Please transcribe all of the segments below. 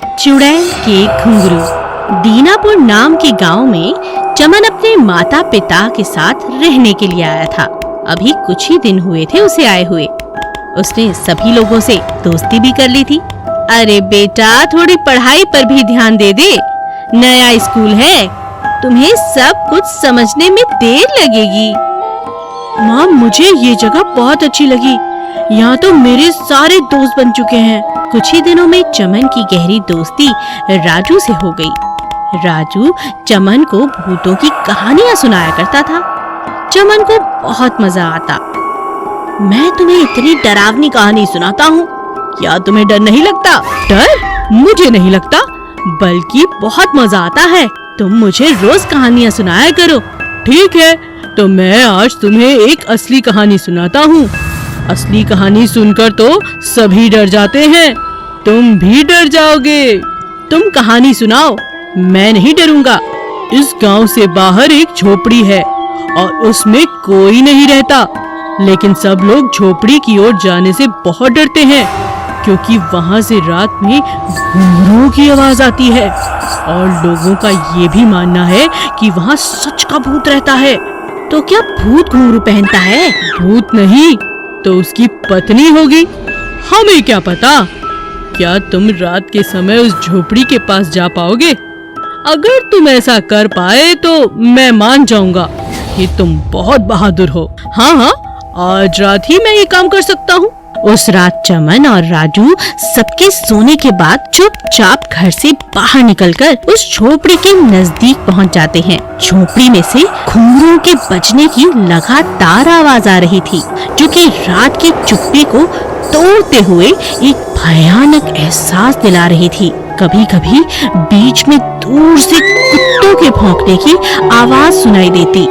चुड़ैल के घुंघरू। दीनापुर नाम के गांव में चमन अपने माता पिता के साथ रहने के लिए आया था। अभी कुछ ही दिन हुए थे उसे आए हुए। उसने सभी लोगों से दोस्ती भी कर ली थी। अरे बेटा, थोड़ी पढ़ाई पर भी ध्यान दे दे। नया स्कूल है, तुम्हें सब कुछ समझने में देर लगेगी। माँ, मुझे ये जगह बहुत अच्छी लगी। यहाँ तो मेरे सारे दोस्त बन चुके हैं। कुछ ही दिनों में चमन की गहरी दोस्ती राजू से हो गई। राजू चमन को भूतों की कहानियां सुनाया करता था। चमन को बहुत मजा आता। मैं तुम्हें इतनी डरावनी कहानी सुनाता हूँ, क्या तुम्हें डर नहीं लगता? डर? मुझे नहीं लगता, बल्कि बहुत मजा आता है। तुम मुझे रोज कहानियां सुनाया करो। ठीक है, तो मैं आज तुम्हें एक असली कहानी सुनाता हूँ। असली कहानी सुनकर तो सभी डर जाते हैं, तुम भी डर जाओगे। तुम कहानी सुनाओ, मैं नहीं डरूंगा। इस गांव से बाहर एक झोपड़ी है और उसमें कोई नहीं रहता, लेकिन सब लोग झोपड़ी की ओर जाने से बहुत डरते हैं, क्योंकि वहाँ से रात में घुंघरूओं की आवाज आती है और लोगों का ये भी मानना है कि वहाँ सच का भूत रहता है। तो क्या भूत घुंघरू पहनता है? भूत नहीं तो उसकी पत्नी होगी, हमें क्या पता। क्या तुम रात के समय उस झोपड़ी के पास जा पाओगे? अगर तुम ऐसा कर पाए तो मैं मान जाऊंगा कि तुम बहुत बहादुर हो। हाँ, आज रात ही मैं ये काम कर सकता हूँ। उस रात चमन और राजू सबके सोने के बाद चुपचाप घर से बाहर निकलकर उस झोपड़ी के नजदीक पहुंच जाते हैं। झोपड़ी में से घुंघरूओं के बजने की लगातार आवाज आ रही थी, जो कि रात की चुप्पी को तोड़ते हुए एक भयानक एहसास दिला रही थी। कभी कभी बीच में दूर से कुत्तों के भौंकने की आवाज सुनाई देती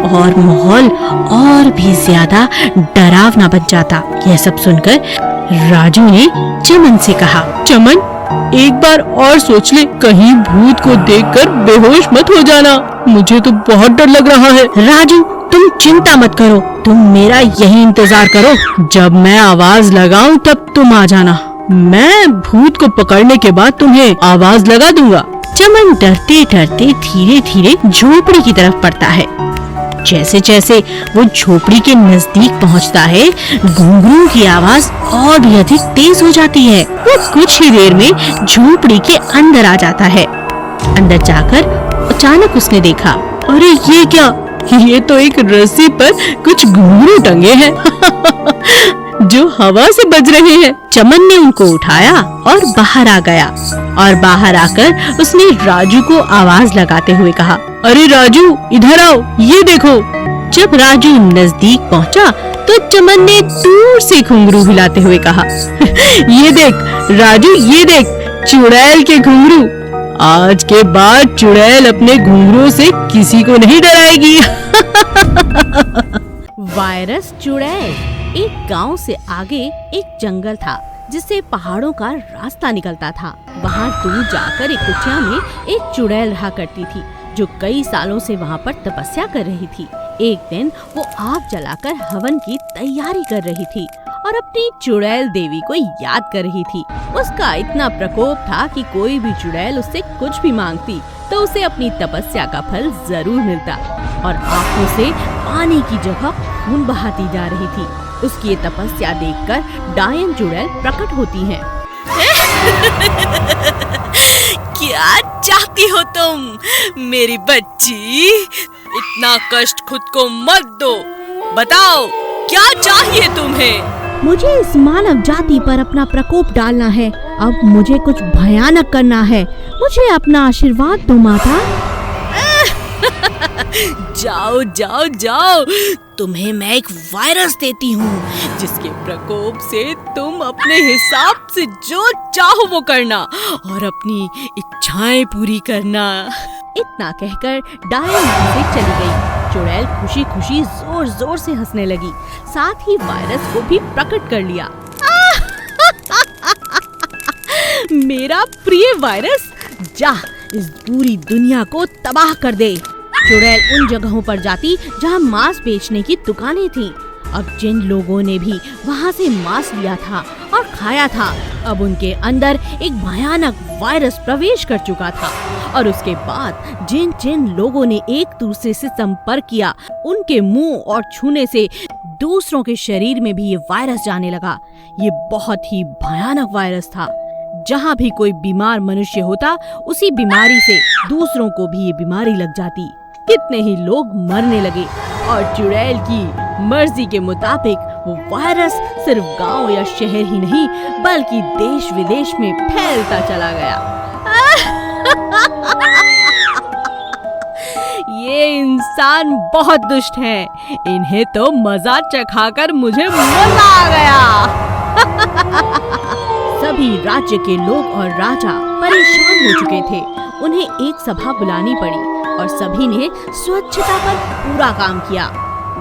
और माहौल और भी ज्यादा डरावना बन जाता। यह सब सुनकर राजू ने चमन से कहा, चमन, एक बार और सोच ले, कहीं भूत को देखकर बेहोश मत हो जाना। मुझे तो बहुत डर लग रहा है। राजू, तुम चिंता मत करो, तुम मेरा यही इंतजार करो। जब मैं आवाज लगाऊं तब तुम आ जाना। मैं भूत को पकड़ने के बाद तुम्हें आवाज लगा दूंगा। चमन डरते डरते धीरे धीरे झोपड़ी की तरफ बढ़ता है। जैसे जैसे वो झोपड़ी के नजदीक पहुंचता है, घुंघरू की आवाज और भी अधिक तेज हो जाती है। वो कुछ ही देर में झोपड़ी के अंदर आ जाता है। अंदर जाकर अचानक उसने देखा, अरे ये क्या? ये तो एक रस्सी पर कुछ घुंघरू टंगे हैं जो हवा से बज रहे हैं। चमन ने उनको उठाया और बाहर आ गया और बाहर आकर उसने राजू को आवाज लगाते हुए कहा, अरे राजू, इधर आओ, ये देखो। जब राजू नजदीक पहुंचा तो चमन ने दूर से घुंघरू हिलाते हुए कहा, ये देख राजू, ये देख, चुड़ैल के घुंघरू। आज के बाद चुड़ैल अपने घुंघरू से किसी को नहीं डराएगी। वायरस चुड़ैल। एक गांव से आगे एक जंगल था जिससे पहाड़ों का रास्ता निकलता था। वहाँ दूर जाकर एक कुटिया में एक चुड़ैल रहा करती थी, जो कई सालों से वहाँ पर तपस्या कर रही थी। एक दिन वो आग जलाकर हवन की तैयारी कर रही थी और अपनी चुड़ैल देवी को याद कर रही थी। उसका इतना प्रकोप था कि कोई भी चुड़ैल उससे कुछ भी मांगती तो उसे अपनी तपस्या का फल जरूर मिलता। और आंखों से पानी की जगह खून बहाती जा रही थी। उसकी ये तपस्या देखकर डायन चुड़ैल प्रकट होती हैं। क्या चाहती हो तुम, मेरी बच्ची? इतना कष्ट खुद को मत दो। बताओ, क्या चाहिए तुम्हें? मुझे इस मानव जाति पर अपना प्रकोप डालना है। अब मुझे कुछ भयानक करना है। मुझे अपना आशीर्वाद दो माता। जाओ जाओ जाओ, तुम्हें मैं एक वायरस देती हूँ, जिसके प्रकोप से तुम अपने हिसाब से जो चाहो वो करना और अपनी इच्छाएं पूरी करना। इतना कहकर डायन वहाँ से चली गई। चुड़ैल खुशी खुशी जोर जोर से हंसने लगी, साथ ही वायरस को भी प्रकट कर लिया। मेरा प्रिय वायरस, जा इस पूरी दुनिया को तबाह कर दे। चुड़ैल उन जगहों पर जाती जहाँ मांस बेचने की दुकानें थीं। अब जिन लोगों ने भी वहाँ से मांस लिया था और खाया था, अब उनके अंदर एक भयानक वायरस प्रवेश कर चुका था और उसके बाद जिन जिन लोगों ने एक दूसरे से संपर्क किया, उनके मुंह और छूने से दूसरों के शरीर में भी ये वायरस जाने लगा। ये बहुत ही भयानक वायरस था। जहाँ भी कोई बीमार मनुष्य होता, उसी बीमारी से दूसरों को भी ये बीमारी लग जाती। कितने ही लोग मरने लगे और चुड़ैल की मर्जी के मुताबिक वो वायरस सिर्फ गांव या शहर ही नहीं बल्कि देश विदेश में फैलता चला गया। ये इंसान बहुत दुष्ट हैं। इन्हें तो मजा चखाकर मुझे मजा आ गया। सभी राज्य के लोग और राजा परेशान हो चुके थे। उन्हें एक सभा बुलानी पड़ी और सभी ने स्वच्छता पर पूरा काम किया।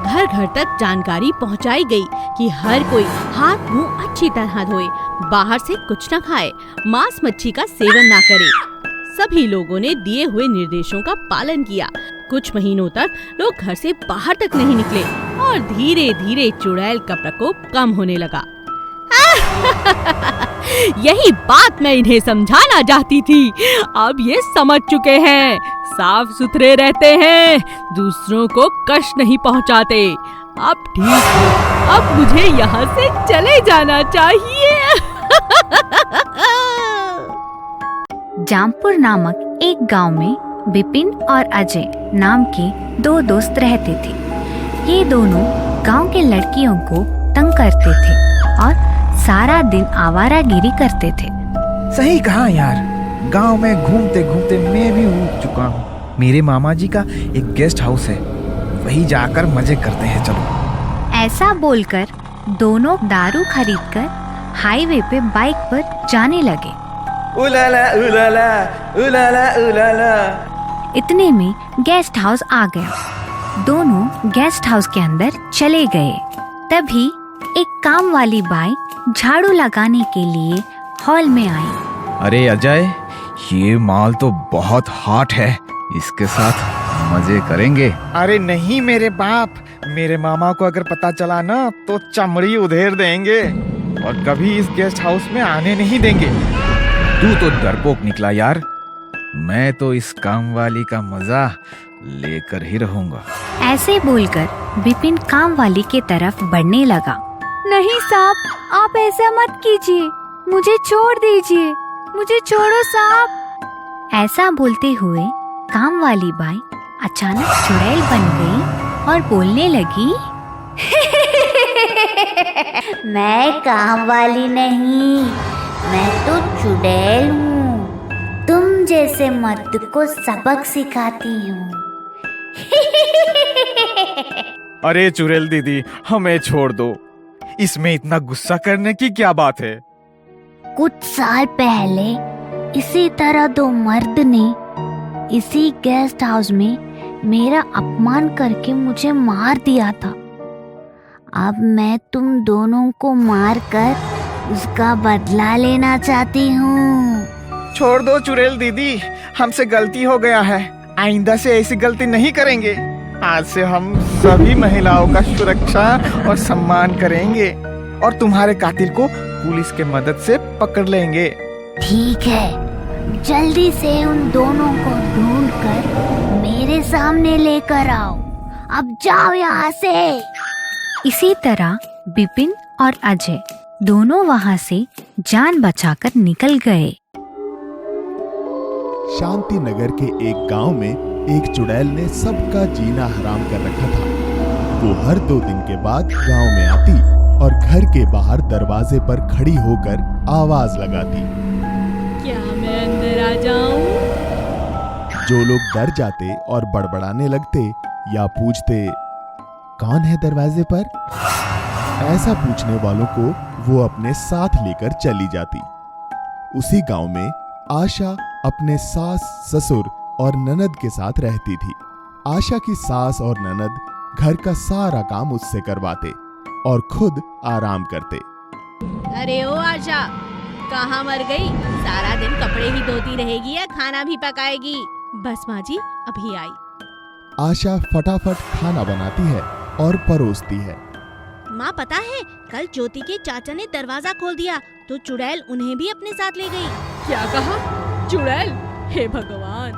घर घर तक जानकारी पहुंचाई गई कि हर कोई हाथ मुंह अच्छी तरह धोए, बाहर से कुछ न खाए, मांस मच्छी का सेवन ना करे। सभी लोगों ने दिए हुए निर्देशों का पालन किया। कुछ महीनों तक लोग घर से बाहर तक नहीं निकले और धीरे धीरे चुड़ैल का प्रकोप कम होने लगा। यही बात मैं इन्हें समझाना चाहती थी। अब ये समझ चुके हैं। साफ सुथरे रहते हैं, दूसरों को कष्ट नहीं पहुंचाते। अब ठीक है, अब मुझे यहाँ से चले जाना चाहिए। जामपुर नामक एक गांव में बिपिन और अजय नाम के दो दोस्त रहते थे। ये दोनों गांव के लड़कियों को तंग करते थे और सारा दिन आवारागिरी करते थे। सही कहा यार, गांव में घूमते घूमते मैं भी ऊब चुका हूँ। मेरे मामा जी का एक गेस्ट हाउस है, वही जाकर मजे करते हैं। चलो। ऐसा बोलकर दोनों दारू खरीदकर हाईवे पे बाइक पर जाने लगे। उलाला उलाला उलाला उलाला। इतने में गेस्ट हाउस आ गया। दोनों गेस्ट हाउस के अंदर चले गए। तभी एक काम वाली बाई झाड़ू लगाने के लिए हॉल में आई। अरे अजय, ये माल तो बहुत हॉट है, इसके साथ मजे करेंगे। अरे नहीं मेरे बाप, मेरे मामा को अगर पता चला ना तो चमड़ी उधेड़ देंगे और कभी इस गेस्ट हाउस में आने नहीं देंगे। तू तो डरपोक निकला यार, मैं तो इस काम वाली का मजा लेकर ही रहूंगा। ऐसे बोलकर बिपिन काम वाली के तरफ बढ़ने लगा। नहीं साहब, आप ऐसा मत कीजिए, मुझे छोड़ दीजिए, मुझे छोड़ो साहब। ऐसा बोलते हुए काम वाली बाई अचानक चुड़ैल बन गई और बोलने लगी। मैं काम वाली नहीं, मैं तो चुड़ैल हूँ। तुम जैसे मर्द को सबक सिखाती हूँ। अरे चुड़ैल दीदी, हमें छोड़ दो, इसमें इतना गुस्सा करने की क्या बात है। कुछ साल पहले इसी तरह दो मर्द ने इसी गेस्ट हाउस में मेरा अपमान करके मुझे मार दिया था। अब मैं तुम दोनों को मारकर उसका बदला लेना चाहती हूँ। छोड़ दो चुड़ैल दीदी, हमसे गलती हो गया है, आइंदा से ऐसी गलती नहीं करेंगे। आज से हम सभी महिलाओं का सुरक्षा और सम्मान करेंगे और तुम्हारे कातिल को पुलिस के मदद से पकड़ लेंगे। ठीक है, जल्दी से उन दोनों को ढूंढकर मेरे सामने लेकर आओ। अब जाओ यहाँ से। इसी तरह बिपिन और अजय दोनों वहाँ से जान बचाकर निकल गए। शांति नगर के एक गांव में एक चुड़ैल ने सबका जीना हराम कर रखा था। वो हर 2 दिन के बाद गांव में आती और घर के बाहर दरवाजे पर खड़ी होकर आवाज लगाती। क्या मैं अंदर आ जाऊं? जो लोग डर जाते और बड़बड़ाने लगते या पूछते, कौन है दरवाजे पर? ऐसा पूछने वालों को वो अपने साथ लेकर चली जाती। उसी गांव में आशा अपने सास, ससुर और ननद के साथ रहती थी। आशा की सास और ननद घर का सारा काम उससे करवाते और खुद आराम करते। अरे ओ आशा, कहाँ मर गई? सारा दिन कपड़े ही धोती रहेगी या खाना भी पकाएगी? बस माँ जी, अभी आई। आशा फटाफट खाना बनाती है और परोसती है। माँ पता है कल ज्योति के चाचा ने दरवाजा खोल दिया तो चुड़ैल उन्हें भी अपने साथ ले गई। क्या कहा? चुड़ैल? हे भगवान,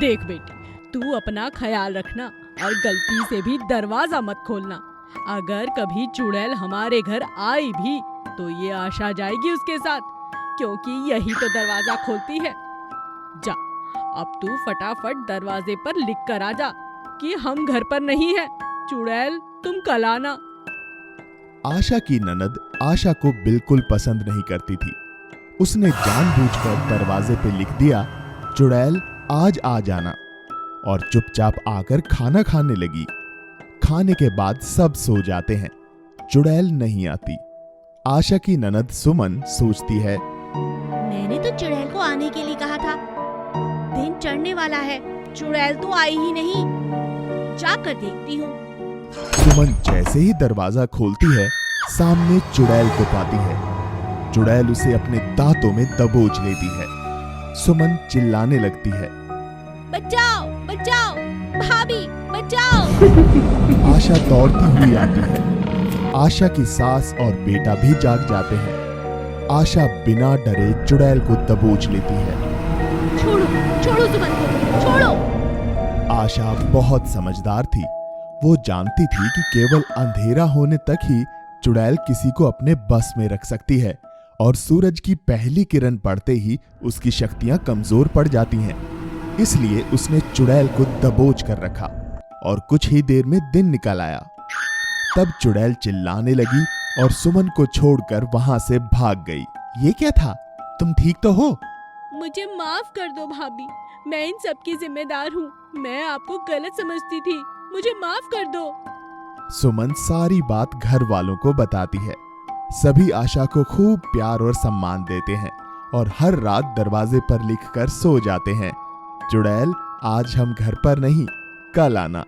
देख बेटी, तू अपना ख्याल रखना और गलती से भी दरवाजा मत खोलना। अगर कभी चुड़ैल हमारे घर आई भी तो ये आशा जाएगी उसके साथ, क्योंकि यही तो दरवाजा खोलती है। जा, अब तू फटाफट दरवाजे पर लिख कर आ जा कि हम घर पर नहीं हैं। चुड़ैल, तुम कल आना। आशा की ननद आशा को बिल्कुल पसंद नहीं करती थी। उसने जानबूझकर दरवाजे पे लिख दिया, चुड़ैल आज आ जाना, और चुपचाप आकर खाना खाने लगी। खाने के बाद सब सो जाते हैं, चुड़ैल नहीं आती। आशा की ननद सुमन सोचती है, मैंने तो चुड़ैल को आने के लिए कहा था, दिन चढ़ने वाला है, चुड़ैल तो आई ही नहीं, जाकर देखती हूँ। सुमन जैसे ही दरवाजा खोलती है, सामने चुड़ैल को पाती है। चुड़ैल उसे अपने दांतों में दबोच लेती है। सुमन चिल्लाने लगती है, बचाओ बचाओ, भाभी बचाओ। आशा दौड़ती हुई आती है। आशा की सास और बेटा भी जाग जाते हैं। आशा बिना डरे चुड़ैल को दबोच लेती है। छोड़ो छोड़ो सुमन को, छोड़ो। आशा बहुत समझदार थी। वो जानती थी कि केवल अंधेरा होने तक ही चुड़ैल किसी को अपने बस में रख सकती है, और सूरज की पहली किरण पड़ते ही उसकी शक्तियां कमजोर पड़ जाती हैं। इसलिए उसने चुड़ैल को दबोच कर रखा, और कुछ ही देर में दिन निकल आया। तब चुड़ैल चिल्लाने लगी और सुमन को छोड़कर वहां से भाग गई। ये क्या था? तुम ठीक तो हो? मुझे माफ कर दो भाभी, मैं इन सब की जिम्मेदार हूँ। मैं आपको गलत समझती थी, मुझे माफ कर दो। सुमन सारी बात घर वालों को बताती है। सभी आशा को खूब प्यार और सम्मान देते हैं और हर रात दरवाजे पर लिखकर सो जाते हैं, चुड़ैल आज हम घर पर नहीं, कल आना।